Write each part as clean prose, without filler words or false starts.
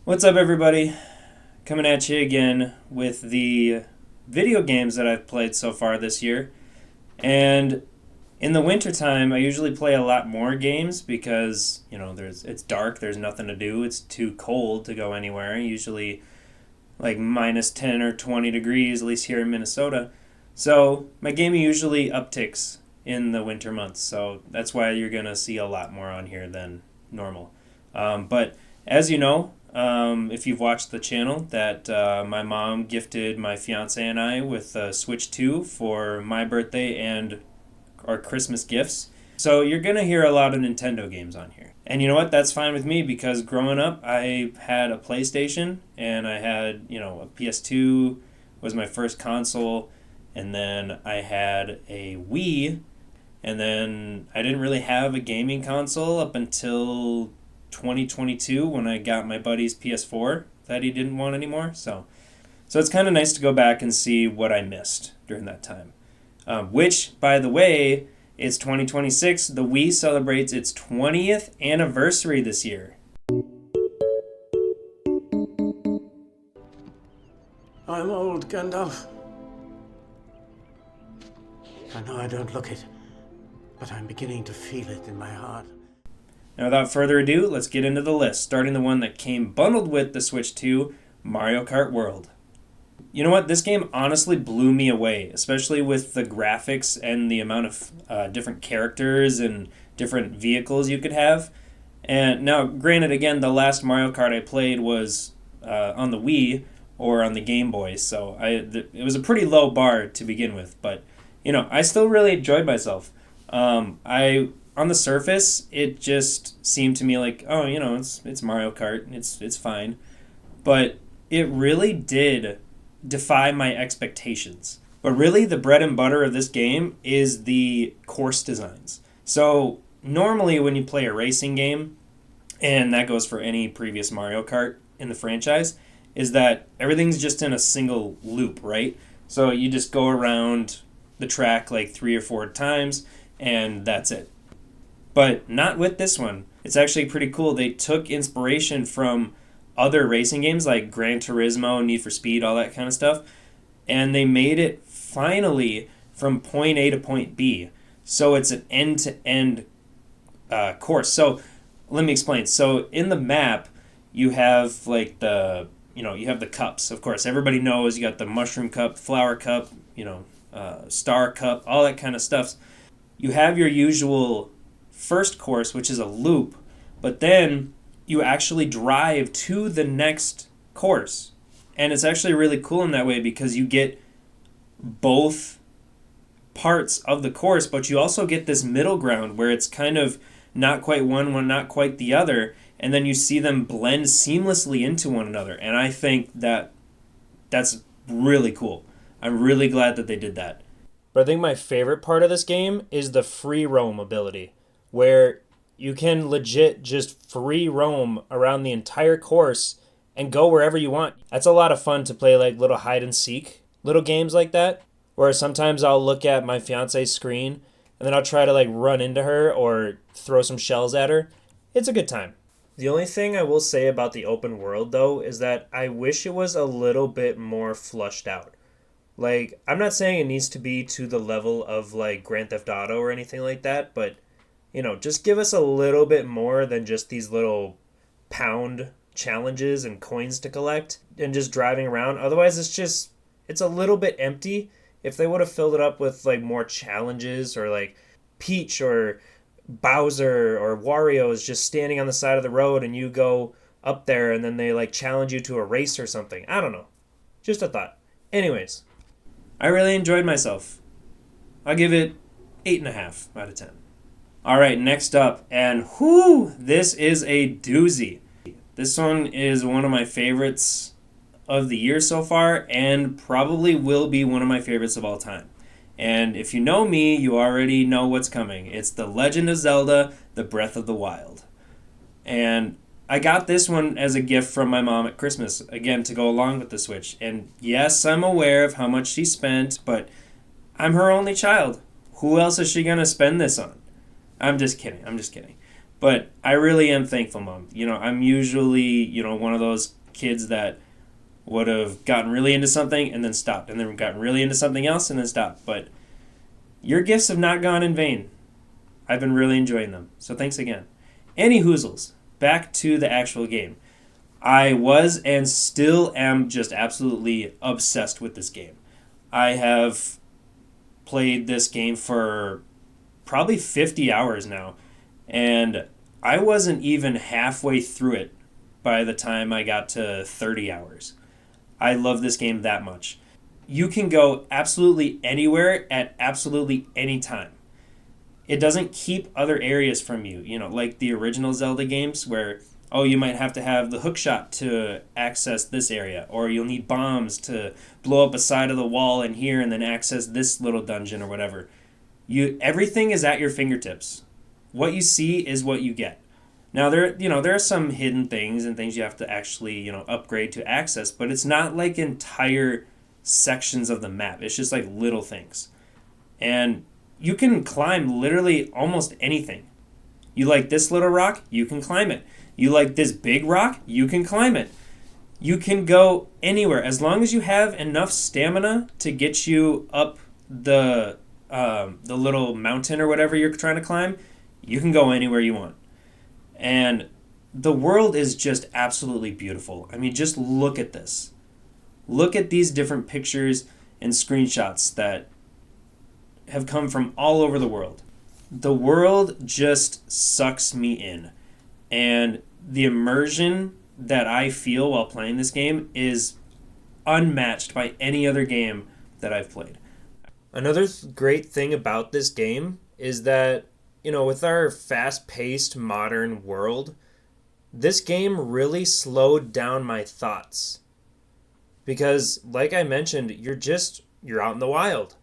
What's up, everybody? Coming at you again with the video games that I've played so far this year. And in the wintertime, I usually play a lot more games because, it's dark, there's nothing to do, it's too cold to go anywhere. Usually like minus 10 or 20 degrees, at least here in Minnesota. So my gaming usually upticks in the winter months. So that's why you're going to see a lot more on here than normal. But as you know, if you've watched the channel, that my mom gifted my fiance and I with a Switch 2 for my birthday and our Christmas gifts. So you're going to hear a lot of Nintendo games on here. And you know what? That's fine with me because growing up, I had a PlayStation and I had, a PS2 was my first console. And then I had a Wii. And then I didn't really have a gaming console up until 2022 when I got my buddy's PS4 that he didn't want anymore. So it's kind of nice to go back and see what I missed during that time. Which, by the way, it's 2026. The Wii celebrates its 20th anniversary this year. I'm old, Gandalf. I know I don't look it, but I'm beginning to feel it in my heart. Now, without further ado, let's get into the list, starting the one that came bundled with the Switch 2, Mario Kart World. You know what? This game honestly blew me away, especially with the graphics and the amount of different characters and different vehicles you could have. And now, granted, again, the last Mario Kart I played was on the Wii or on the Game Boy, so it was a pretty low bar to begin with. But, I still really enjoyed myself. On the surface, it just seemed to me like, oh, it's Mario Kart, it's fine. But it really did defy my expectations. But really, the bread and butter of this game is the course designs. So normally when you play a racing game, and that goes for any previous Mario Kart in the franchise, is that everything's just in a single loop, right? So you just go around the track like 3 or 4 times, and that's it. But not with this one. It's actually pretty cool. They took inspiration from other racing games like Gran Turismo, Need for Speed, all that kind of stuff, and they made it finally from point A to point B. So it's an end-to-end course. So let me explain. So in the map, you have like you have the cups. Of course, everybody knows you got the mushroom cup, flower cup, star cup, all that kind of stuff. You have your usual first course, which is a loop, but then you actually drive to the next course. And it's actually really cool in that way because you get both parts of the course, but you also get this middle ground where it's kind of not quite one, not quite the other, and then you see them blend seamlessly into one another. And I think that's really cool. I'm really glad that they did that. But I think my favorite part of this game is the free roam ability, where you can legit just free roam around the entire course and go wherever you want. That's a lot of fun to play like little hide and seek, little games like that, where sometimes I'll look at my fiance's screen and then I'll try to like run into her or throw some shells at her. It's a good time. The only thing I will say about the open world though is that I wish it was a little bit more flushed out. Like, I'm not saying it needs to be to the level of like Grand Theft Auto or anything like that, but just give us a little bit more than just these little pound challenges and coins to collect and just driving around. Otherwise, it's a little bit empty. If they would have filled it up with like more challenges or like Peach or Bowser or Wario is just standing on the side of the road and you go up there and then they like challenge you to a race or something. I don't know. Just a thought. Anyways, I really enjoyed myself. I'll give it 8.5 out of 10. All right, next up, and this is a doozy. This one is one of my favorites of the year so far, and probably will be one of my favorites of all time. And if you know me, you already know what's coming. It's The Legend of Zelda, The Breath of the Wild. And I got this one as a gift from my mom at Christmas, again, to go along with the Switch. And yes, I'm aware of how much she spent, but I'm her only child. Who else is she going to spend this on? I'm just kidding. But I really am thankful, Mom. I'm usually, one of those kids that would have gotten really into something and then stopped, and then gotten really into something else and then stopped. But your gifts have not gone in vain. I've been really enjoying them. So thanks again. Any Hoozles, back to the actual game. I was and still am just absolutely obsessed with this game. I have played this game for probably 50 hours now, and I wasn't even halfway through it by the time I got to 30 hours. I love this game that much. You can go absolutely anywhere at absolutely any time. It doesn't keep other areas from you, like the original Zelda games where, you might have to have the hook shot to access this area, or you'll need bombs to blow up a side of the wall in here and then access this little dungeon or whatever. Everything is at your fingertips. What you see is what you get. Now there are some hidden things and things you have to actually, upgrade to access, but it's not like entire sections of the map. It's just like little things. And you can climb literally almost anything. You like this little rock, you can climb it. You like this big rock, you can climb it. You can go anywhere as long as you have enough stamina to get you up the little mountain or whatever you're trying to climb. You can go anywhere you want. And the world is just absolutely beautiful. I mean, just look at this. Look at these different pictures and screenshots that have come from all over the world. The world just sucks me in. And the immersion that I feel while playing this game is unmatched by any other game that I've played. Another great thing about this game is that, with our fast-paced modern world, this game really slowed down my thoughts. Because, like I mentioned, you're out in the wild.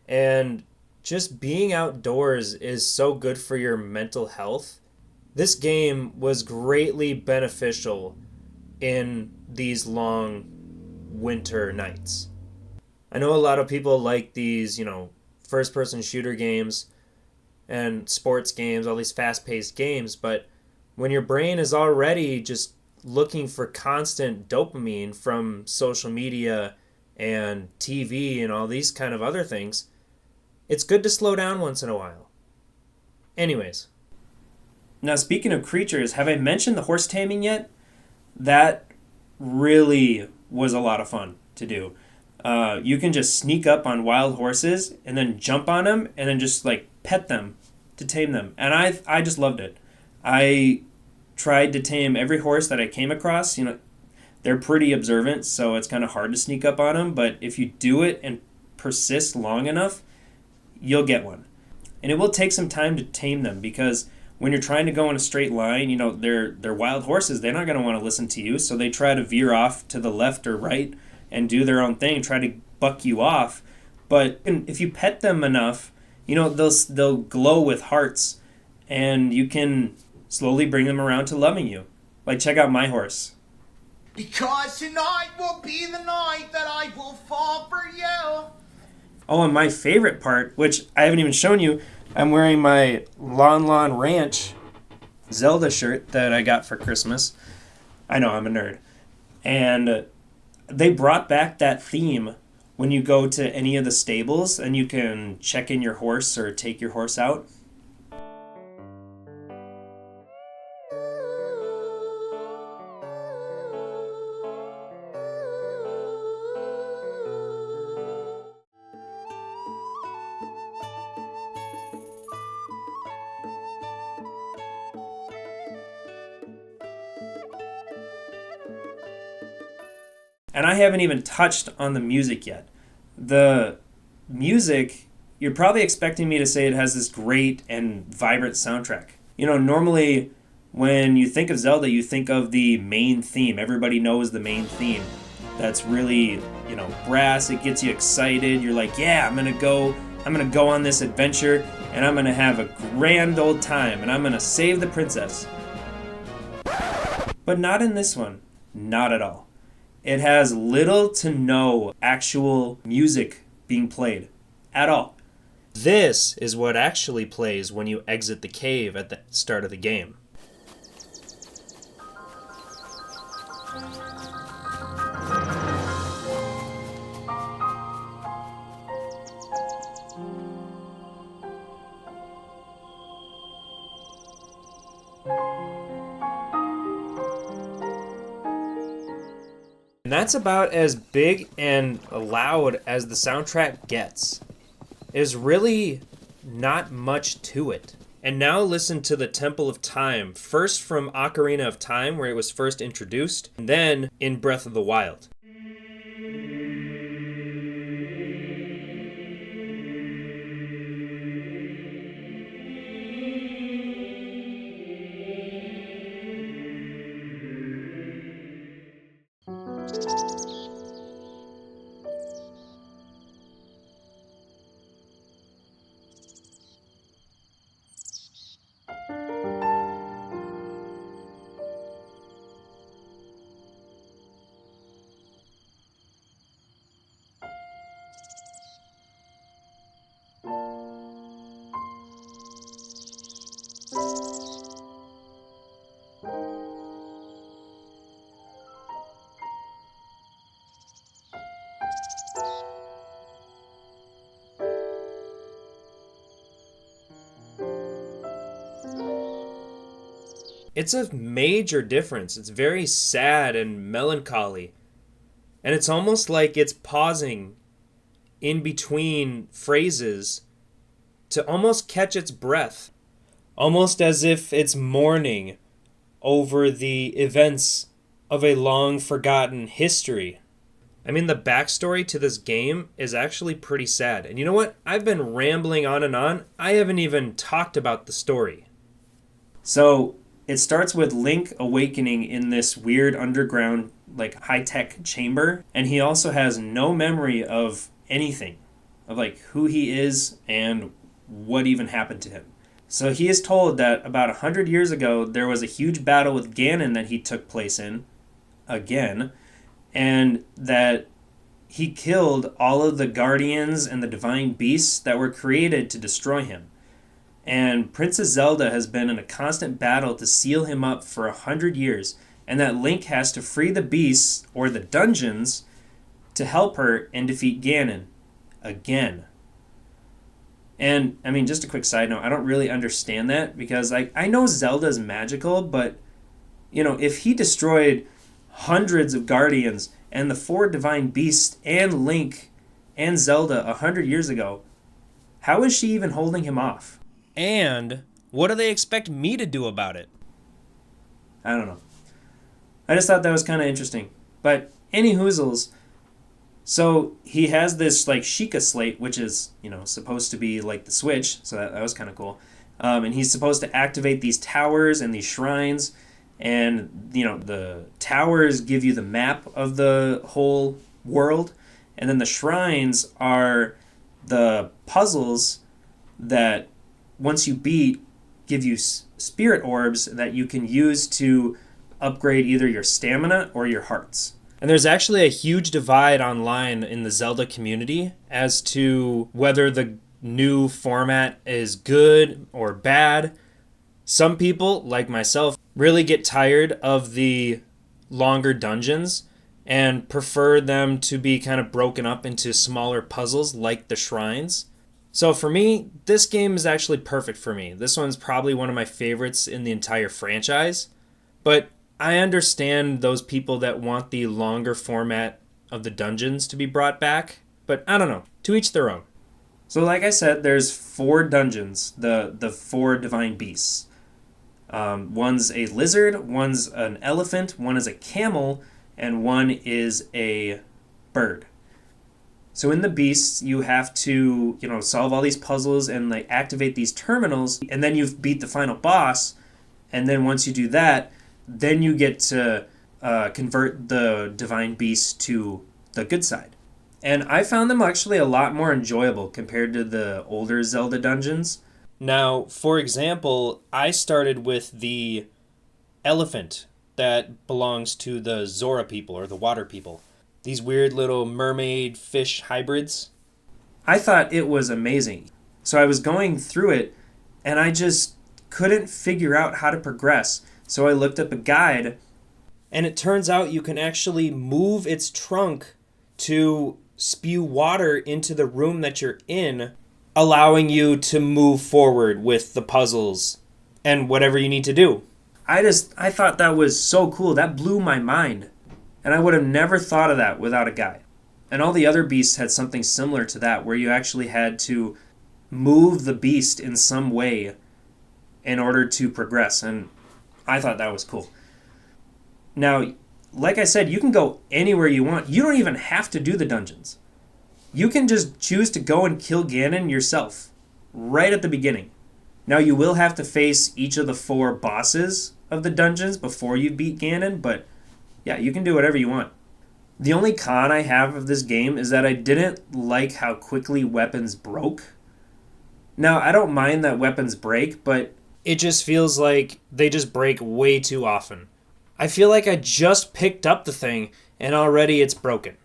And just being outdoors is so good for your mental health. This game was greatly beneficial in these long winter nights. I know a lot of people like these, first-person shooter games and sports games, all these fast-paced games, but when your brain is already just looking for constant dopamine from social media and TV and all these kind of other things, it's good to slow down once in a while. Anyways. Now, speaking of creatures, have I mentioned the horse taming yet? That really was a lot of fun to do. You can just sneak up on wild horses and then jump on them and then just pet them to tame them. And I just loved it. I tried to tame every horse that I came across. They're pretty observant, so it's kind of hard to sneak up on them. But if you do it and persist long enough, you'll get one. And it will take some time to tame them because when you're trying to go in a straight line, they're wild horses. They're not going to want to listen to you, so they try to veer off to the left or right and do their own thing, try to buck you off. But if you pet them enough, they'll glow with hearts, and you can slowly bring them around to loving you. Check out my horse. Because tonight will be the night that I will fall for you. Oh, and my favorite part, which I haven't even shown you, I'm wearing my Lon Lon Ranch Zelda shirt that I got for Christmas. I know, I'm a nerd. And they brought back that theme when you go to any of the stables and you can check in your horse or take your horse out. And I haven't even touched on the music yet. The music, you're probably expecting me to say it has this great and vibrant soundtrack. Normally when you think of Zelda, you think of the main theme. Everybody knows the main theme. That's really, brass. It gets you excited. You're like, yeah, I'm gonna go on this adventure and I'm gonna have a grand old time and I'm gonna save the princess. But not in this one. Not at all. It has little to no actual music being played at all. This is what actually plays when you exit the cave at the start of the game. And that's about as big and loud as the soundtrack gets. There's really not much to it. And now listen to the Temple of Time, first from Ocarina of Time, where it was first introduced, and then in Breath of the Wild. It's a major difference. It's very sad and melancholy. And it's almost like it's pausing in between phrases to almost catch its breath. Almost as if it's mourning over the events of a long forgotten history. I mean, the backstory to this game is actually pretty sad. And you know what? I've been rambling on and on. I haven't even talked about the story. So, it starts with Link awakening in this weird underground, like, high-tech chamber. And he also has no memory of anything. Of, like, who he is and what even happened to him. So he is told that about 100 years ago, there was a huge battle with Ganon that he took place in. Again. And that he killed all of the guardians and the divine beasts that were created to destroy him. And Princess Zelda has been in a constant battle to seal him up for 100 years, and that Link has to free the beasts, or the dungeons, to help her and defeat Ganon. Again. And, I mean, just a quick side note, I don't really understand that, because I know Zelda's magical, but, you know, if he destroyed hundreds of guardians and the 4 divine beasts and Link and Zelda 100 years ago, how is she even holding him off? And what do they expect me to do about it? I don't know. I just thought that was kind of interesting. But any hoozles, so he has this like Sheikah slate, which is, you know, supposed to be like the Switch, so that was kind of cool. And he's supposed to activate these towers and these shrines, and, you know, the towers give you the map of the whole world, and then the shrines are the puzzles that once you beat, give you spirit orbs that you can use to upgrade either your stamina or your hearts. And there's actually a huge divide online in the Zelda community as to whether the new format is good or bad. Some people, like myself, really get tired of the longer dungeons and prefer them to be kind of broken up into smaller puzzles like the shrines. So for me, this game is actually perfect for me. This one's probably one of my favorites in the entire franchise. But I understand those people that want the longer format of the dungeons to be brought back. But I don't know. To each their own. So like I said, there's 4 dungeons. The 4 divine beasts. One's a lizard, one's an elephant, one is a camel, and one is a bird. So in the beasts, you have to, you know, solve all these puzzles and like activate these terminals, and then you've beat the final boss. And then once you do that, then you get to convert the divine beasts to the good side. And I found them actually a lot more enjoyable compared to the older Zelda dungeons. Now, for example, I started with the elephant that belongs to the Zora people, or the water people. These weird little mermaid fish hybrids. I thought it was amazing. So I was going through it, and I just couldn't figure out how to progress. So I looked up a guide, And it turns out you can actually move its trunk to spew water into the room that you're in, allowing you to move forward with the puzzles and whatever you need to do. I thought that was so cool. That blew my mind. And I would have never thought of that without a guide. And all the other beasts had something similar to that, where you actually had to move the beast in some way in order to progress. And I thought that was cool. Now, like I said, you can go anywhere you want. You don't even have to do the dungeons. You can just choose to go and kill Ganon yourself right at the beginning. Now, you will have to face each of the 4 bosses of the dungeons before you beat Ganon, but yeah, you can do whatever you want. The only con I have of this game is that I didn't like how quickly weapons broke. Now, I don't mind that weapons break, but it just feels like they just break way too often. I feel like I just picked up the thing and already it's broken.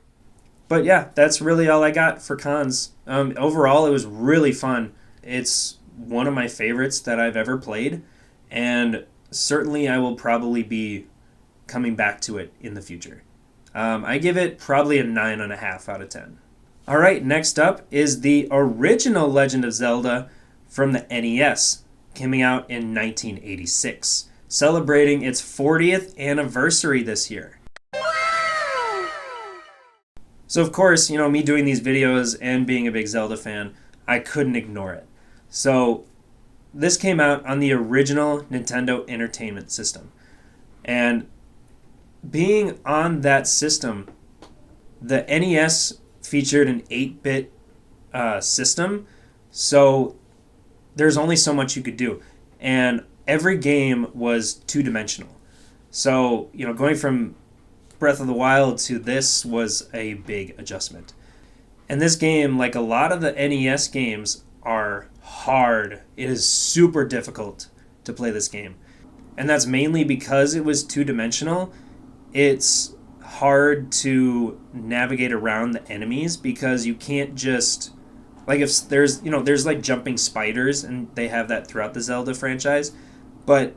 But yeah, that's really all I got for cons. Overall, it was really fun. It's one of my favorites that I've ever played, and certainly I will probably be coming back to it in the future. I give it probably a 9.5 out of 10. All right, next up is the original Legend of Zelda from the NES, coming out in 1986, celebrating its 40th anniversary this year. So of course, me doing these videos and being a big Zelda fan, I couldn't ignore it. So this came out on the original Nintendo Entertainment System. And being on that system, the NES featured an 8-bit system, so there's only so much you could do. And every game was two-dimensional. So, going from Breath of the Wild to this was a big adjustment. And this game, like a lot of the NES games, are hard. It is super difficult to play this game. And that's mainly because it was two-dimensional. It's hard to navigate around the enemies because you can't just... Like if there's like jumping spiders, and they have that throughout the Zelda franchise, but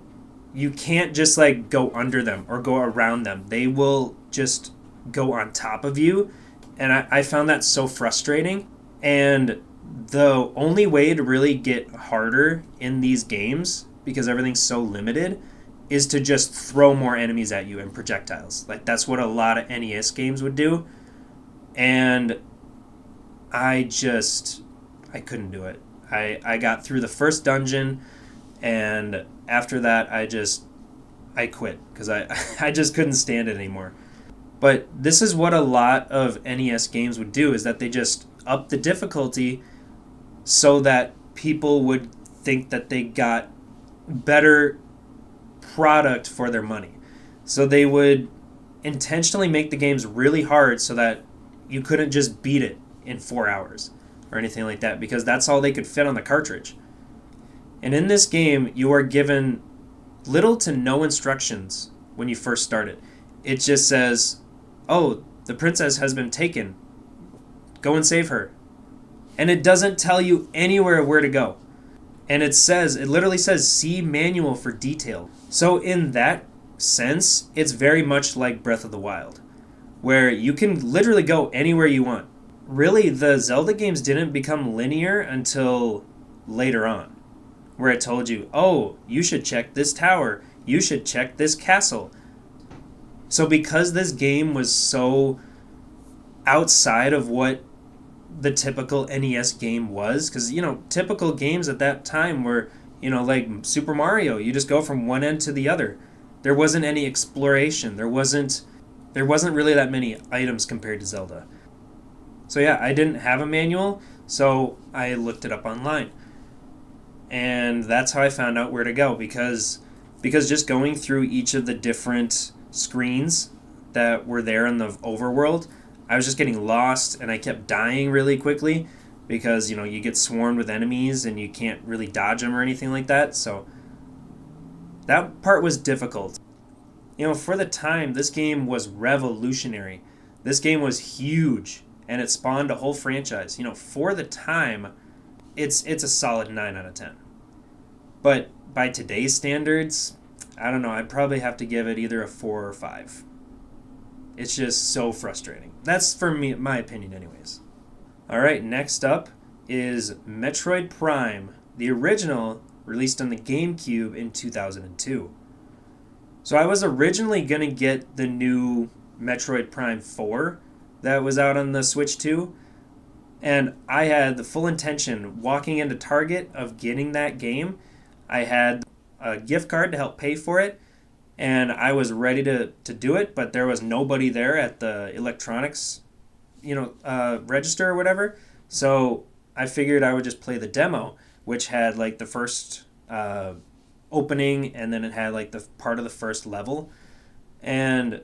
you can't just like go under them or go around them. They will just go on top of you. And I found that so frustrating. And the only way to really get harder in these games, because everything's so limited, is to just throw more enemies at you and projectiles. Like that's what a lot of NES games would do. And I couldn't do it. I got through the first dungeon, and after that I quit because I just couldn't stand it anymore. But this is what a lot of NES games would do, is that they just up the difficulty so that people would think that they got better product for their money. So they would intentionally make the games really hard so that you couldn't just beat it in 4 hours or anything like that, because that's all they could fit on the cartridge. And in this game, you are given little to no instructions when you first start it. It just says, oh, the princess has been taken. Go and save her. And it doesn't tell you anywhere where to go. And it literally says, see manual for detail. So in that sense, it's very much like Breath of the Wild, where you can literally go anywhere you want. Really, the Zelda games didn't become linear until later on, where it told you, oh, you should check this tower, you should check this castle. So because this game was so outside of what the typical NES game was, because, typical games at that time were, like Super Mario, you just go from one end to the other. There wasn't any exploration. There wasn't really that many items compared to Zelda. So yeah, I didn't have a manual, so I looked it up online. And that's how I found out where to go, because just going through each of the different screens that were there in the overworld, I was just getting lost, and I kept dying really quickly because, you get swarmed with enemies and you can't really dodge them or anything like that. So that part was difficult. For the time, this game was revolutionary. This game was huge, and it spawned a whole franchise. For the time, it's a solid 9 out of 10. But by today's standards, I don't know, I'd probably have to give it either a 4 or 5. It's just so frustrating. That's for me, my opinion anyways. Alright, next up is Metroid Prime, the original, released on the GameCube in 2002. So I was originally going to get the new Metroid Prime 4 that was out on the Switch 2, and I had the full intention, walking into Target, of getting that game. I had a gift card to help pay for it, and I was ready to do it, but there was nobody there at the electronics, register or whatever. So I figured I would just play the demo, which had like the first opening, and then it had like the part of the first level, and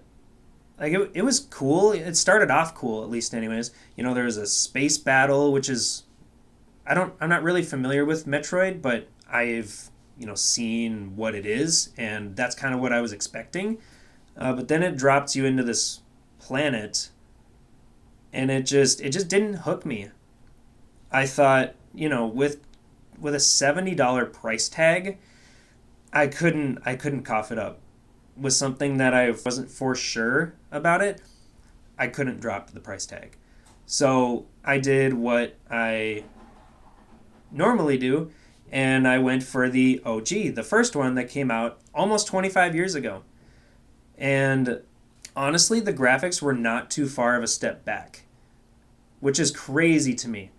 like it was cool. It started off cool, at least anyways. There was a space battle, which is I'm not really familiar with Metroid, but I've seen what it is, and that's kind of what I was expecting. But then it drops you into this planet, and it just didn't hook me. I thought, with a $70 price tag, I couldn't cough it up. With something that I wasn't for sure about it, I couldn't drop the price tag. So I did what I normally do, and I went for the OG, the first one that came out almost 25 years ago. And honestly, the graphics were not too far of a step back, which is crazy to me.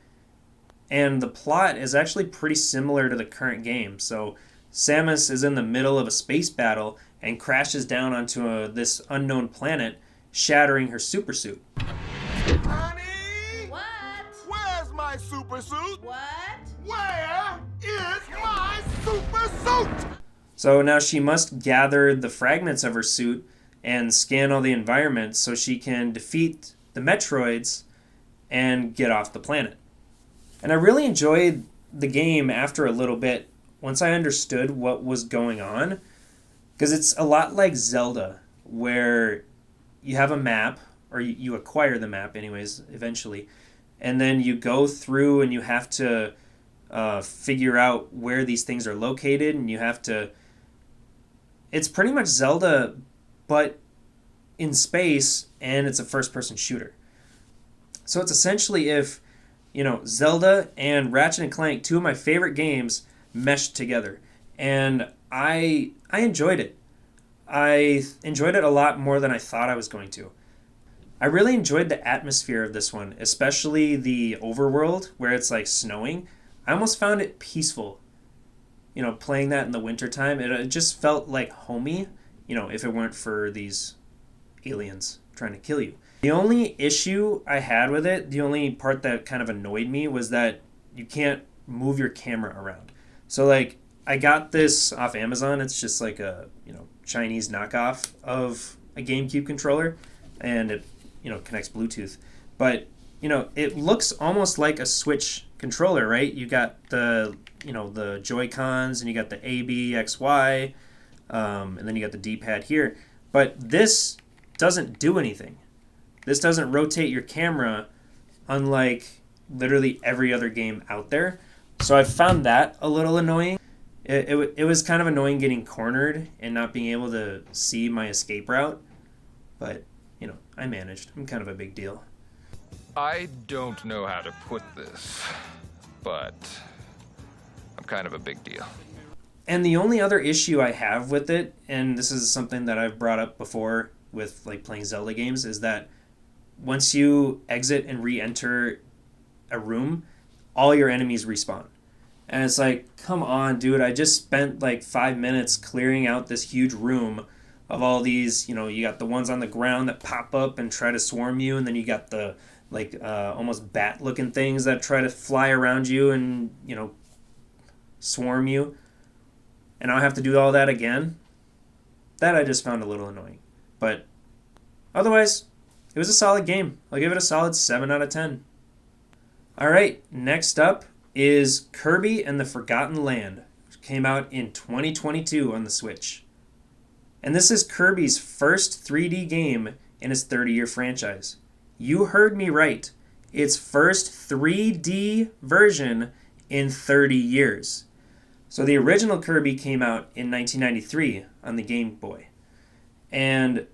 And the plot is actually pretty similar to the current game. So Samus is in the middle of a space battle and crashes down onto this unknown planet, shattering her super suit. Honey! What? Where's my super suit? What? Where is my super suit? So now she must gather the fragments of her suit and scan all the environment so she can defeat the Metroids and get off the planet. And I really enjoyed the game after a little bit, once I understood what was going on, because it's a lot like Zelda, where you have a map, or you acquire the map anyways, eventually, and then you go through and you have to figure out where these things are located, and you have to... It's pretty much Zelda, but in space, and it's a first-person shooter. So it's essentially if, Zelda and Ratchet & Clank, two of my favorite games, meshed together. And I enjoyed it. I enjoyed it a lot more than I thought I was going to. I really enjoyed the atmosphere of this one, especially the overworld where it's like snowing. I almost found it peaceful. Playing that in the wintertime, it just felt like homey, if it weren't for these aliens trying to kill you. The only issue I had with it, the only part that kind of annoyed me, was that you can't move your camera around. So like, I got this off Amazon. It's just like a, Chinese knockoff of a GameCube controller, and it, connects Bluetooth. But, it looks almost like a Switch controller, right? You got the, the Joy-Cons, and you got the A, B, X, Y, and then you got the D-pad here. But this doesn't do anything. This doesn't rotate your camera, unlike literally every other game out there. So I found that a little annoying. It was kind of annoying getting cornered and not being able to see my escape route. But, I managed. I'm kind of a big deal. I don't know how to put this, but I'm kind of a big deal. And the only other issue I have with it, and this is something that I've brought up before with like playing Zelda games, is that once you exit and re-enter a room, all your enemies respawn. And it's like, come on, dude, I just spent like 5 minutes clearing out this huge room of all these, you got the ones on the ground that pop up and try to swarm you, and then you got the almost bat-looking things that try to fly around you and, swarm you. And I'll have to do all that again. That I just found a little annoying. But otherwise, it was a solid game. I'll give it a solid 7 out of 10. Alright, next up is Kirby and the Forgotten Land, which came out in 2022 on the Switch. And this is Kirby's first 3D game in his 30-year franchise. You heard me right. Its first 3D version in 30 years. So the original Kirby came out in 1993 on the Game Boy. And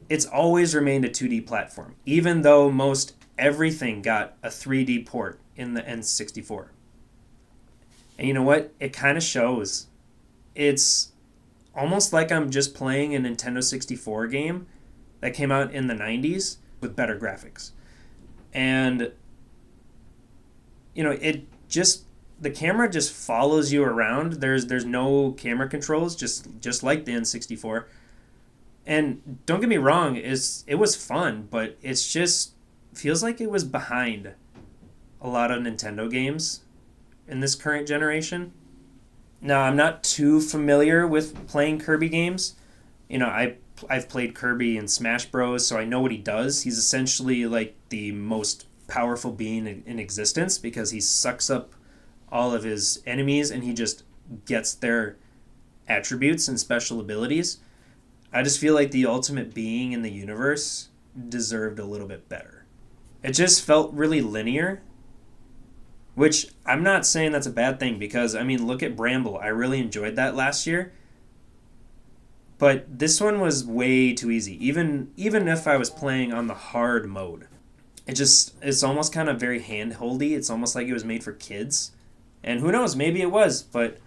it's always remained a 2D platform, even though most everything got a 3D port in the N64. And you know what? It kind of shows. It's almost like I'm just playing a Nintendo 64 game that came out in the 90s with better graphics. And, you know, the camera just follows you around. There's no camera controls, just like the N64. And don't get me wrong, it was fun, but it's just feels like it was behind a lot of Nintendo games in this current generation. Now, I'm not too familiar with playing Kirby games. You know, I've played Kirby in Smash Bros, so I know what he does. He's essentially like the most powerful being in existence because he sucks up all of his enemies and he just gets their attributes and special abilities. I just feel like the ultimate being in the universe deserved a little bit better. It just felt really linear, which I'm not saying that's a bad thing because, I mean, look at Bramble. I really enjoyed that last year. But this one was way too easy, even if I was playing on the hard mode. It's almost kind of very hand-holdy. It's almost like it was made for kids. And who knows, maybe it was. But,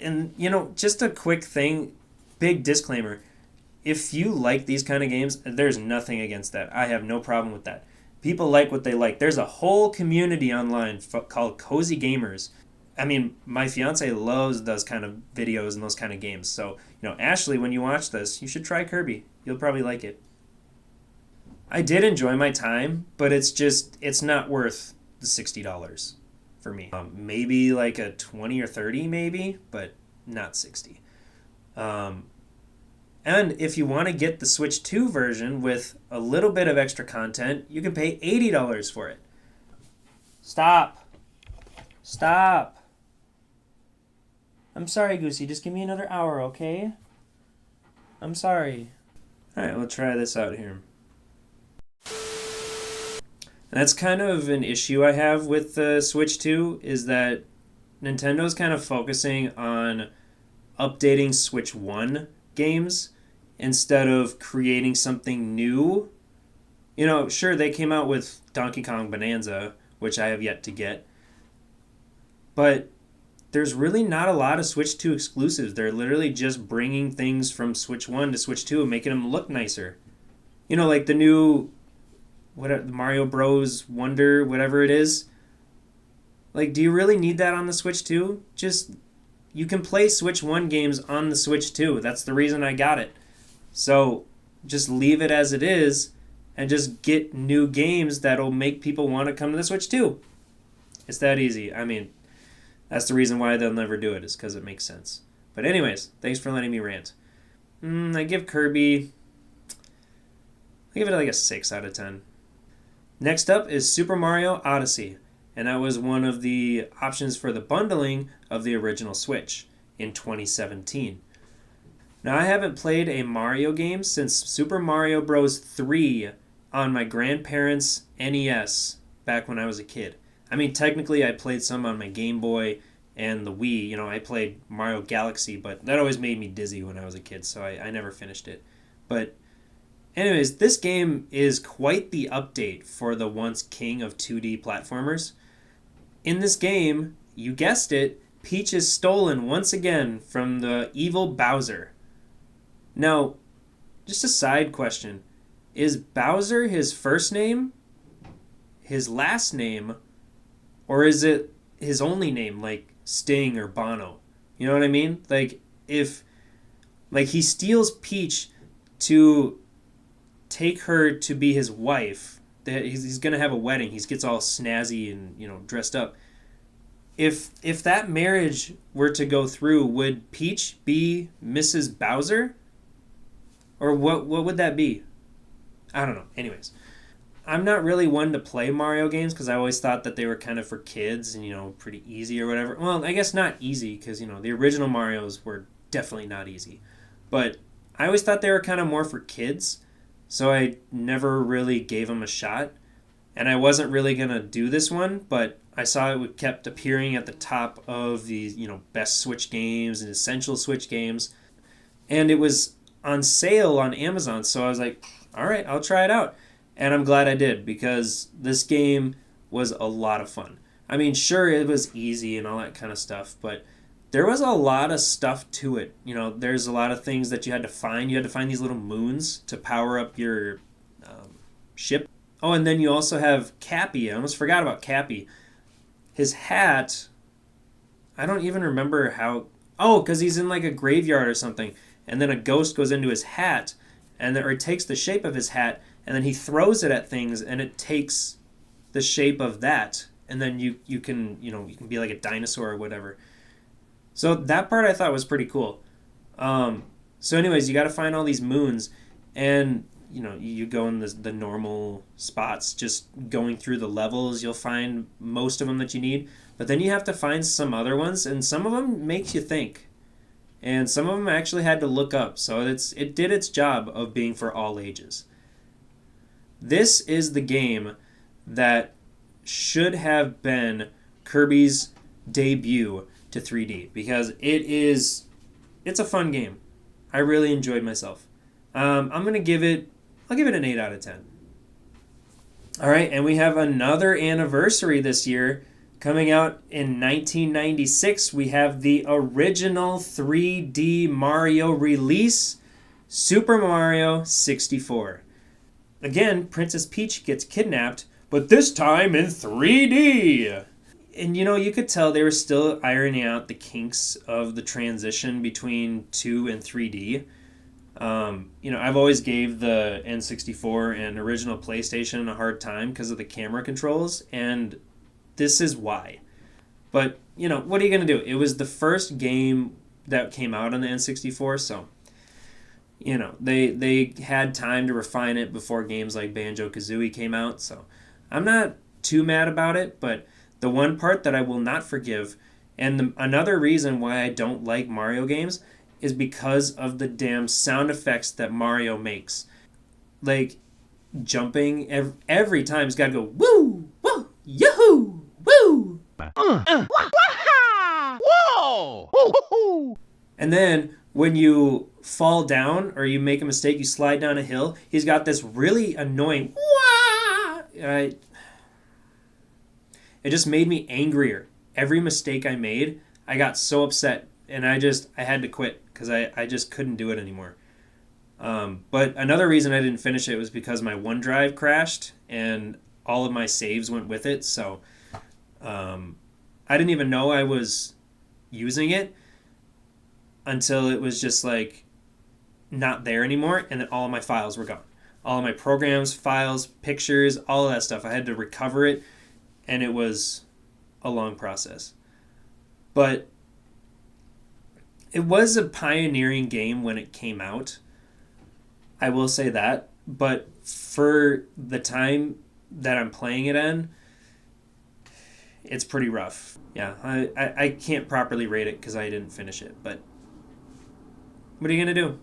and you know, just a quick thing, big disclaimer. If you like these kind of games, there's nothing against that. I have no problem with that. People like what they like. There's a whole community online called Cozy Gamers. I mean, my fiance loves those kind of videos and those kind of games. So, you know, Ashley, when you watch this, you should try Kirby. You'll probably like it. I did enjoy my time, but it's not worth the $60 for me. Maybe like a 20 or 30 maybe, but not 60. And if you want to get the Switch 2 version with a little bit of extra content, you can pay $80 for it. Stop. I'm sorry, Goosey. Just give me another hour, okay? I'm sorry. Alright, we'll try this out here. And that's kind of an issue I have with the Switch 2, is that Nintendo's kind of focusing on updating Switch 1 games instead of creating something new. You know, sure, they came out with Donkey Kong Bonanza, which I have yet to get. But there's really not a lot of Switch 2 exclusives. They're literally just bringing things from Switch 1 to Switch 2 and making them look nicer. You know, like the new Mario Bros. Wonder, whatever it is. Like, do you really need that on the Switch 2? You can play Switch 1 games on the Switch 2. That's the reason I got it. So, just leave it as it is and just get new games that'll make people want to come to the Switch 2. It's that easy. I mean, that's the reason why they'll never do it, is because it makes sense. But anyways, thanks for letting me rant. I give Kirby... I give it like a 6 out of 10. Next up is Super Mario Odyssey. And that was one of the options for the bundling of the original Switch in 2017. Now, I haven't played a Mario game since Super Mario Bros. 3 on my grandparents' NES back when I was a kid. I mean, technically, I played some on my Game Boy and the Wii. You know, I played Mario Galaxy, but that always made me dizzy when I was a kid, so I never finished it. But anyways, this game is quite the update for the once king of 2D platformers. In this game, you guessed it, Peach is stolen once again from the evil Bowser. Now, just a side question. Is Bowser his first name, his last name, or is it his only name, like Sting or Bono? You know what I mean? Like, he steals Peach to take her to be his wife. He's going to have a wedding. He gets all snazzy and, you know, dressed up. If that marriage were to go through, would Peach be Mrs. Bowser? Or what would that be? I don't know. Anyways, I'm not really one to play Mario games because I always thought that they were kind of for kids and, you know, pretty easy or whatever. Well, I guess not easy because, you know, the original Marios were definitely not easy. But I always thought they were kind of more for kids, so I never really gave them a shot. And I wasn't really going to do this one, but I saw it kept appearing at the top of the, best Switch games and essential Switch games. And it was on sale on Amazon, so I was like, all right, I'll try it out. And I'm glad I did, because this game was a lot of fun. I mean, sure, it was easy and all that kind of stuff, but there was a lot of stuff to it. There's a lot of things that you had to find. You had to find these little moons to power up your ship. Oh, and then you also have Cappy. I almost forgot about Cappy. His hat, I don't even remember how... Oh, because he's in like a graveyard or something, and then a ghost goes into his hat, or it takes the shape of his hat, and then he throws it at things, and it takes the shape of that, and then you can be like a dinosaur or whatever. So that part I thought was pretty cool. So anyways, you got to find all these moons, and you go in the normal spots, just going through the levels. You'll find most of them that you need, but then you have to find some other ones, and some of them makes you think, and some of them I actually had to look up. So it did its job of being for all ages. This is the game that should have been Kirby's debut to 3D, because it's a fun game. I really enjoyed myself. I'll give it an 8 out of 10. All right, and we have another anniversary this year. Coming out in 1996, we have the original 3D Mario release, Super Mario 64. Again, Princess Peach gets kidnapped, but this time in 3D. And you could tell they were still ironing out the kinks of the transition between 2 and 3D. I've always gave the N64 and original PlayStation a hard time because of the camera controls, and this is why. But, what are you going to do? It was the first game that came out on the N64, so, they had time to refine it before games like Banjo-Kazooie came out, so I'm not too mad about it, but the one part that I will not forgive, and another reason why I don't like Mario games, is because of the damn sound effects that Mario makes. Like, jumping, every time it's got to go, woo, woo, yahoo, woo. Whoa! And then, when you fall down, or you make a mistake, you slide down a hill, he's got this really annoying, wah! It just made me angrier. Every mistake I made, I got so upset, and I had to quit, because I just couldn't do it anymore. But another reason I didn't finish it was because my OneDrive crashed, and all of my saves went with it, so I didn't even know I was using it until it was just like not there anymore, and then all of my files were gone. All of my programs, files, pictures, all of that stuff. I had to recover it, and it was a long process. But it was a pioneering game when it came out. I will say that. But for the time that I'm playing it in, it's pretty rough. Yeah, I can't properly rate it because I didn't finish it. But what are you going to do?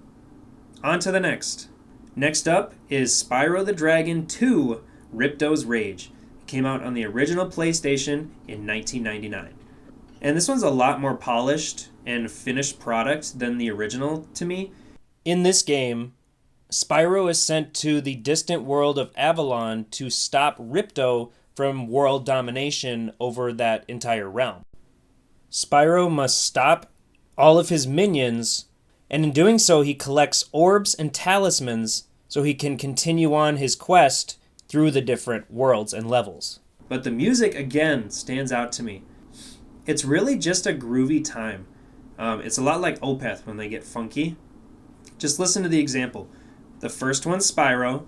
On to the next. Next up is Spyro the Dragon 2, Ripto's Rage. It came out on the original PlayStation in 1999. And this one's a lot more polished and finished product than the original to me. In this game, Spyro is sent to the distant world of Avalon to stop Ripto from world domination over that entire realm. Spyro must stop all of his minions, and in doing so he collects orbs and talismans so he can continue on his quest through the different worlds and levels. But the music, again, stands out to me. It's really just a groovy time. It's a lot like Opeth when they get funky. Just listen to the example. The first one's Spyro.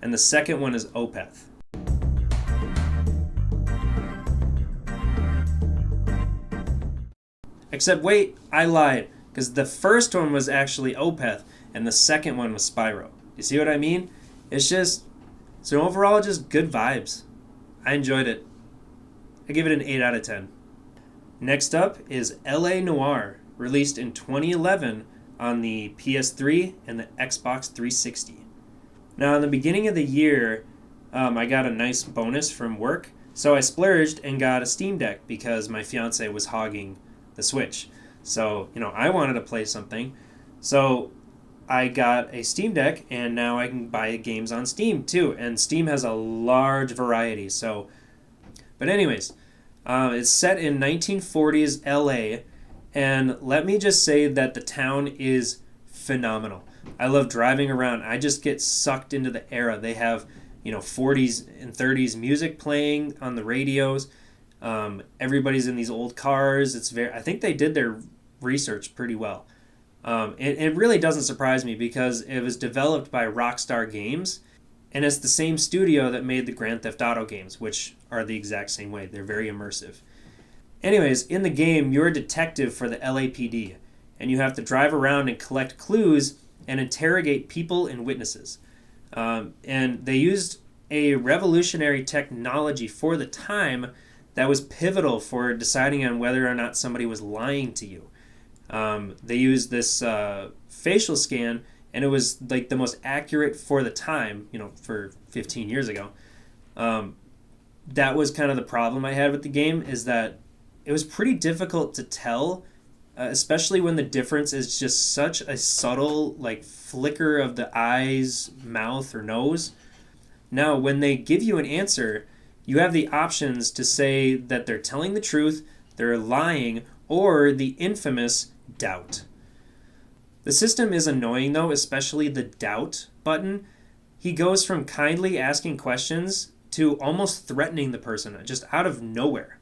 And the second one is Opeth. Except wait, I lied. Because the first one was actually Opeth, and the second one was Spyro. You see what I mean? It's just... So overall, just good vibes. I enjoyed it. I give it an 8 out of 10. Next up is L.A. Noire, released in 2011 on the PS3 and the Xbox 360. Now, in the beginning of the year, I got a nice bonus from work, so I splurged and got a Steam Deck because my fiance was hogging the Switch. So, I wanted to play something. So I got a Steam Deck, and now I can buy games on Steam too. And Steam has a large variety. But anyways, it's set in 1940s LA, and let me just say that the town is phenomenal. I love driving around. I just get sucked into the era. They have, 40s and 30s music playing on the radios. Everybody's in these old cars. I think they did their research pretty well. It really doesn't surprise me because it was developed by Rockstar Games, and it's the same studio that made the Grand Theft Auto games, which are the exact same way. They're very immersive. Anyways, in the game, you're a detective for the LAPD, and you have to drive around and collect clues and interrogate people and witnesses. And they used a revolutionary technology for the time that was pivotal for deciding on whether or not somebody was lying to you. They used this facial scan, and it was like the most accurate for the time, for 15 years ago. That was kind of the problem I had with the game, is that it was pretty difficult to tell, especially when the difference is just such a subtle, like, flicker of the eyes, mouth, or nose. Now, when they give you an answer, you have the options to say that they're telling the truth, they're lying, or the infamous doubt. The system is annoying, though, especially the doubt button. He goes from kindly asking questions to almost threatening the person, just out of nowhere.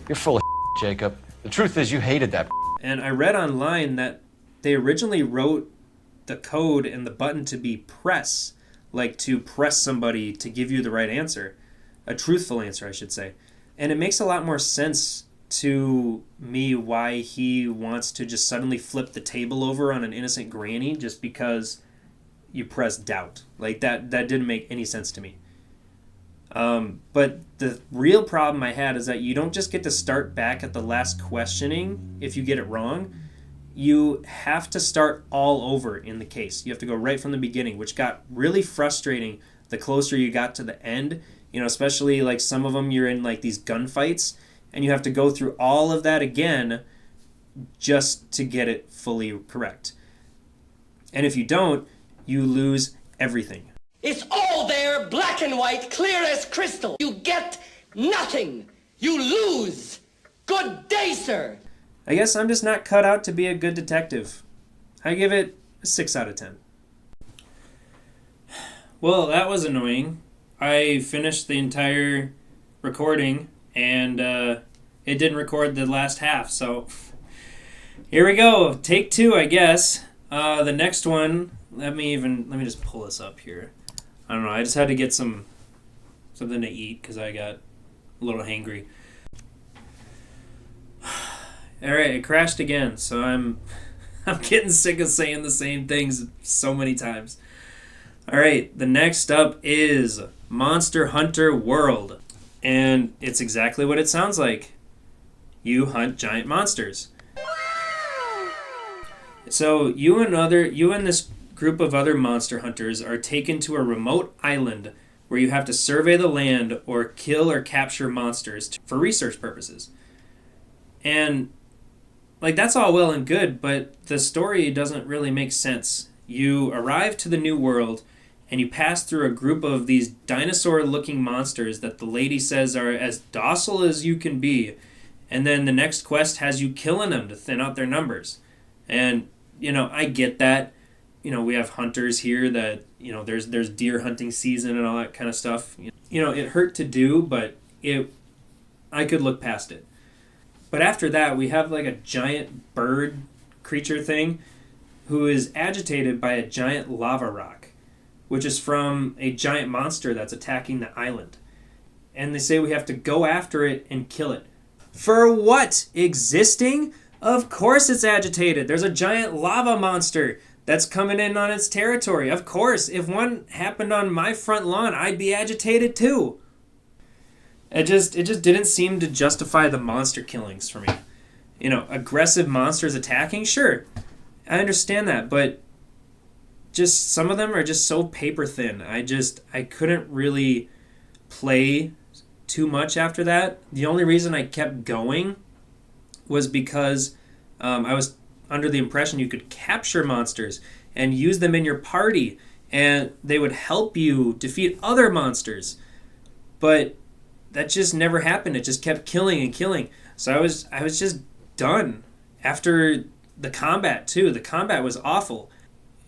You're full of Jacob. The truth is you hated that. And I read online that they originally wrote the code and the button to be press, like to press somebody to give you the right answer. A truthful answer, I should say. And it makes a lot more sense to me why he wants to just suddenly flip the table over on an innocent granny just because you press doubt. Like, that didn't make any sense to me. But the real problem I had is that you don't just get to start back at the last questioning if you get it wrong. You have to start all over in the case. You have to go right from the beginning, which got really frustrating the closer you got to the end. Especially like some of them you're in like these gunfights, and you have to go through all of that again just to get it fully correct. And if you don't, you lose everything. It's all there, black and white, clear as crystal. You get nothing. You lose. Good day, sir. I guess I'm just not cut out to be a good detective. I give it a 6 out of 10. Well, that was annoying. I finished the entire recording, and it didn't record the last half, so here we go. Take 2, I guess. The next one, let me just pull this up here. I don't know, I just had to get something to eat because I got a little hangry. Alright, it crashed again, so I'm getting sick of saying the same things so many times. Alright, the next up is Monster Hunter World. And it's exactly what it sounds like. You hunt giant monsters. So you and this group of other monster hunters are taken to a remote island where you have to survey the land or kill or capture monsters for research purposes. And like, that's all well and good, but the story doesn't really make sense. You arrive to the new world and you pass through a group of these dinosaur-looking monsters that the lady says are as docile as you can be. And then the next quest has you killing them to thin out their numbers. And, I get that. We have hunters here that, there's deer hunting season and all that kind of stuff. It hurt to do, but I could look past it. But after that, we have like a giant bird creature thing who is agitated by a giant lava rock, which is from a giant monster that's attacking the island. And they say we have to go after it and kill it. For what? Existing? Of course it's agitated. There's a giant lava monster that's coming in on its territory. Of course, if one happened on my front lawn, I'd be agitated too. It just didn't seem to justify the monster killings for me. Aggressive monsters attacking? Sure, I understand that, but just some of them are just so paper thin. I couldn't really play too much after that. The only reason I kept going was because I was under the impression you could capture monsters and use them in your party, and they would help you defeat other monsters. But that just never happened. It just kept killing and killing. So I was just done after the combat too. The combat was awful.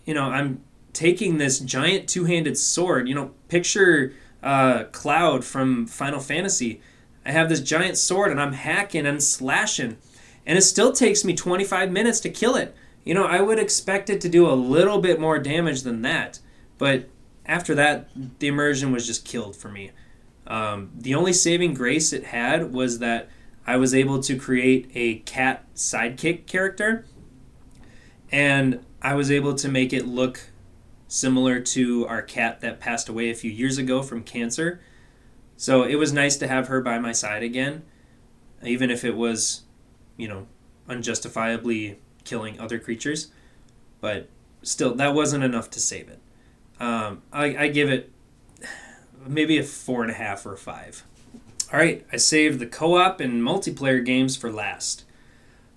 I'm taking this giant two-handed sword. Picture Cloud from Final Fantasy. I have this giant sword and I'm hacking and slashing, and it still takes me 25 minutes to kill it. I would expect it to do a little bit more damage than that, but after that, the immersion was just killed for me. The only saving grace it had was that I was able to create a cat sidekick character, and I was able to make it look similar to our cat that passed away a few years ago from cancer. So it was nice to have her by my side again, even if it was, unjustifiably killing other creatures. But still, that wasn't enough to save it. I give it maybe a 4.5 or a 5. All right, I saved the co-op and multiplayer games for last.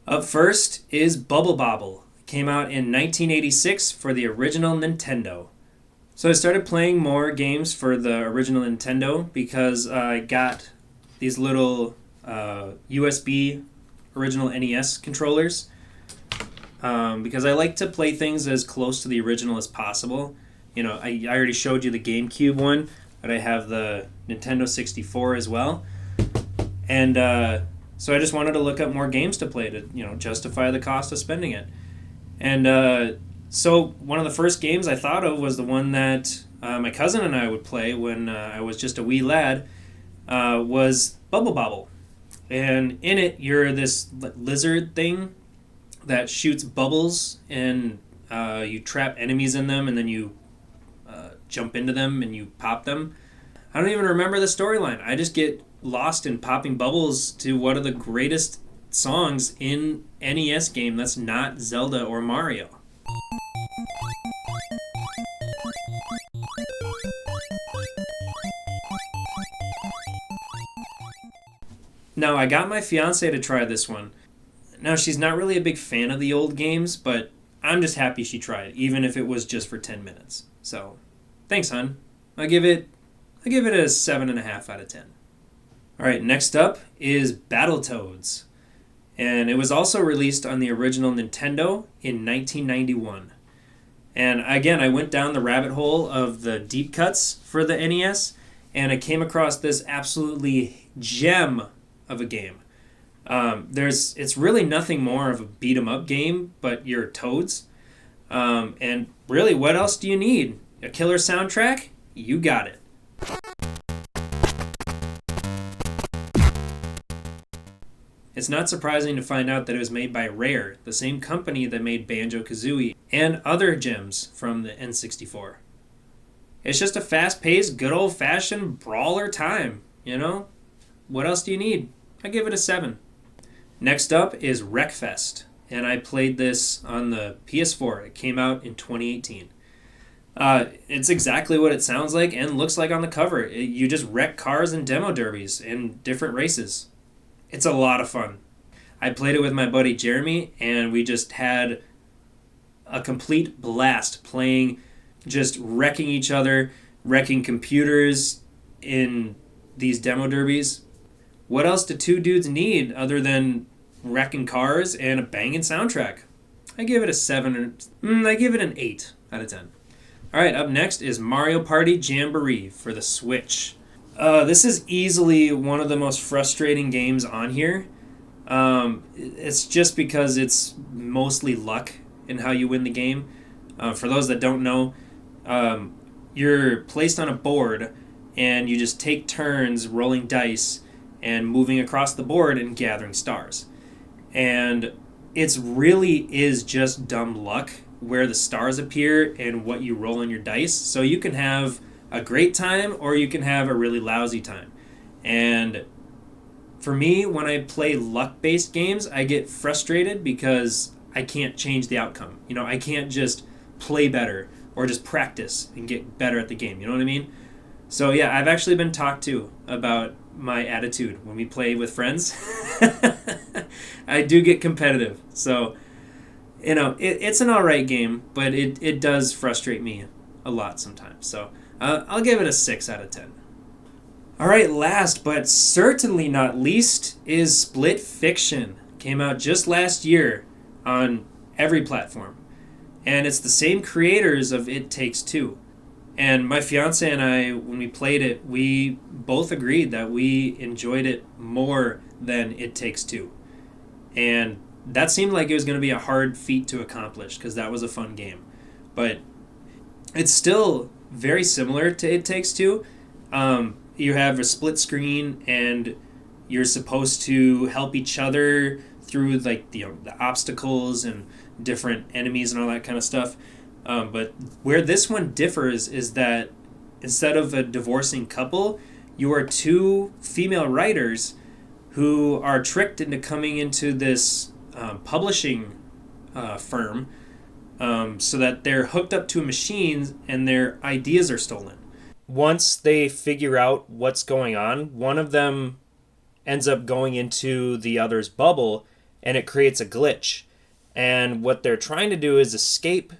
Up first is Bubble Bobble. It came out in 1986 for the original Nintendo. So I started playing more games for the original Nintendo because I got these little USB original NES controllers because I like to play things as close to the original as possible. I already showed you the GameCube one, but I have the Nintendo 64 as well. And so I just wanted to look up more games to play to, justify the cost of spending it. And so one of the first games I thought of was the one that my cousin and I would play when I was just a wee lad, was Bubble Bobble. And in it, you're this lizard thing that shoots bubbles, and you trap enemies in them, and then you jump into them and you pop them. I don't even remember the storyline. I just get lost in popping bubbles to one of the greatest songs in NES game that's not Zelda or Mario. Now, I got my fiance to try this one. Now, she's not really a big fan of the old games, but I'm just happy she tried, even if it was just for 10 minutes. So, thanks, hon. I give it a 7.5 out of 10. All right, next up is Battletoads. And it was also released on the original Nintendo in 1991. And again, I went down the rabbit hole of the deep cuts for the NES, and I came across this absolutely gem of a game. It's really nothing more of a beat 'em up game, but you're Toads. And really, what else do you need? A killer soundtrack? You got it. It's not surprising to find out that it was made by Rare, the same company that made Banjo-Kazooie and other gems from the N64. It's just a fast-paced, good old-fashioned brawler time, What else do you need? I give it a 7. Next up is Wreckfest, and I played this on the PS4. It came out in 2018. It's exactly what it sounds like and looks like on the cover. You just wreck cars and demo derbies in different races. It's a lot of fun. I played it with my buddy Jeremy, and we just had a complete blast playing, just wrecking each other, wrecking computers in these demo derbies. What else do two dudes need other than wrecking cars and a banging soundtrack? I give it a 7. I give it an 8 out of 10. All right, up next is Mario Party Jamboree for the Switch. This is easily one of the most frustrating games on here. It's just because it's mostly luck in how you win the game. For those that don't know, you're placed on a board and you just take turns rolling dice and moving across the board and gathering stars. And it really is just dumb luck where the stars appear and what you roll on your dice. So you can have a great time or you can have a really lousy time. And for me, when I play luck-based games, I get frustrated because I can't change the outcome. I can't just play better or just practice and get better at the game. You know what I mean? So yeah, I've actually been talked to about my attitude when we play with friends. I do get competitive. So, it's an alright game, but it does frustrate me a lot sometimes. So I'll give it a 6 out of 10. Alright, last but certainly not least is Split Fiction. Came out just last year on every platform. And it's the same creators of It Takes Two. And my fiance and I, when we played it, we both agreed that we enjoyed it more than It Takes Two. And that seemed like it was going to be a hard feat to accomplish because that was a fun game. But it's still very similar to It Takes Two. You have a split screen and you're supposed to help each other through like the obstacles and different enemies and all that kind of stuff. But where this one differs is that instead of a divorcing couple, you are two female writers who are tricked into coming into this publishing firm so that they're hooked up to a machine and their ideas are stolen. Once they figure out what's going on, one of them ends up going into the other's bubble and it creates a glitch. And what they're trying to do is escape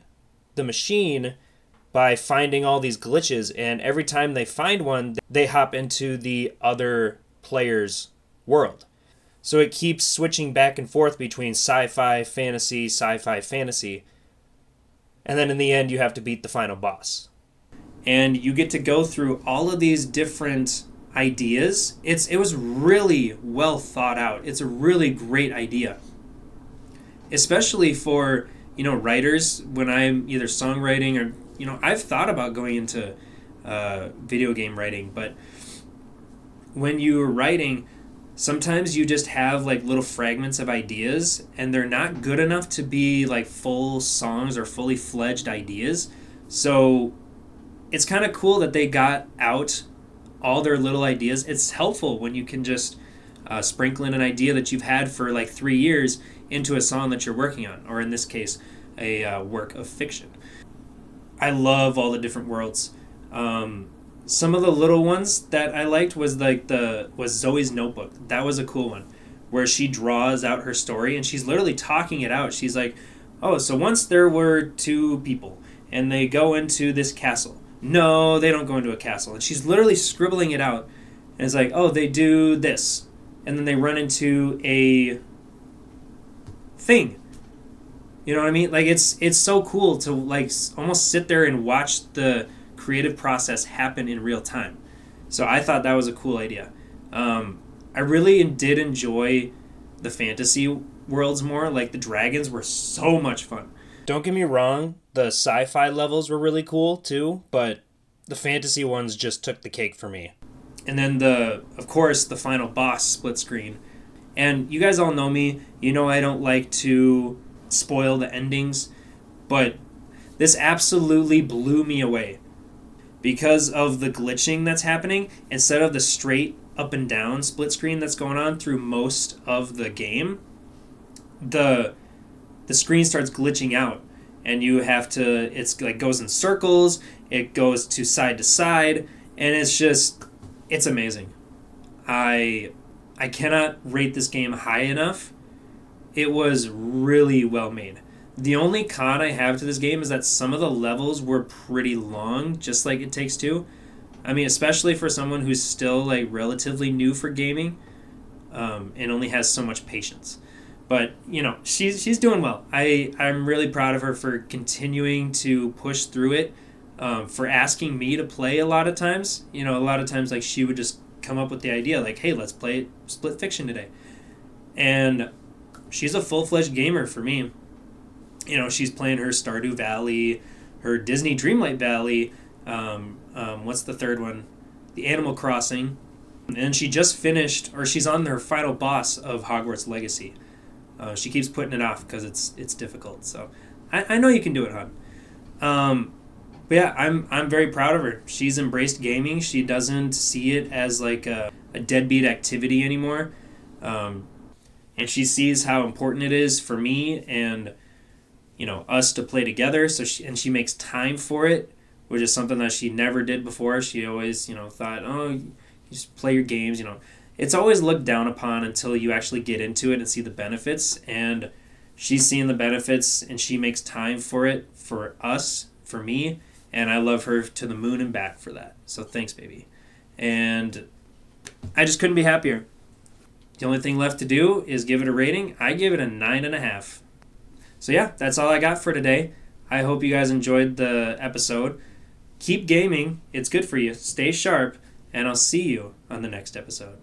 the machine by finding all these glitches, and every time they find one, they hop into the other player's world. So it keeps switching back and forth between sci-fi, fantasy, and then in the end you have to beat the final boss. And you get to go through all of these different ideas. It was really well thought out. It's a really great idea. Especially for writers, when I'm either songwriting or, I've thought about going into video game writing, but when you're writing, sometimes you just have like little fragments of ideas and they're not good enough to be like full songs or fully fledged ideas. So it's kind of cool that they got out all their little ideas. It's helpful when you can just sprinkle in an idea that you've had for like 3 years into a song that you're working on, or in this case, a work of fiction. I love all the different worlds. Some of the little ones that I liked was Zoe's Notebook. That was a cool one, where she draws out her story and she's literally talking it out. She's like, oh, so once there were 2 people and they go into this castle. No, they don't go into a castle. And she's literally scribbling it out. And it's like, oh, they do this. And then they run into a thing. You know what I mean? Like it's so cool to like almost sit there and watch the creative process happen in real time. So I thought that was a cool idea. I really did enjoy the fantasy worlds more. Like the dragons were so much fun. Don't get me wrong, the sci-fi levels were really cool too, but the fantasy ones just took the cake for me. And then of course, the final boss split screen. And you guys all know me. You know I don't like to spoil the endings, but this absolutely blew me away. Because of the glitching that's happening, instead of the straight up and down split screen that's going on through most of the game, the screen starts glitching out. And you have to, it's like goes in circles, it goes to side, and it's amazing. I cannot rate this game high enough. It was really well made. The only con I have to this game is that some of the levels were pretty long, just like It Takes Two. I mean, especially for someone who's still like relatively new for gaming, and only has so much patience. But she's doing well. I'm really proud of her for continuing to push through it, for asking me to play a lot of times. A lot of times like she would just come up with the idea like, hey, let's play Split Fiction today. And she's a full-fledged gamer for me. She's playing her Stardew Valley, her Disney Dreamlight Valley, what's the third one? The Animal Crossing. And she just finished, or she's on her final boss of Hogwarts Legacy. She keeps putting it off because it's difficult. So I know you can do it, hon. But yeah, I'm very proud of her. She's embraced gaming. She doesn't see it as like a deadbeat activity anymore. And she sees how important it is for me and us to play together. And she makes time for it, which is something that she never did before. She always, thought, oh, you just play your games, It's always looked down upon until you actually get into it and see the benefits. And she's seeing the benefits, and she makes time for it, for us, for me. And I love her to the moon and back for that. So thanks, baby. And I just couldn't be happier. The only thing left to do is give it a rating. I give it a 9.5. So yeah, that's all I got for today. I hope you guys enjoyed the episode. Keep gaming. It's good for you. Stay sharp. And I'll see you on the next episode.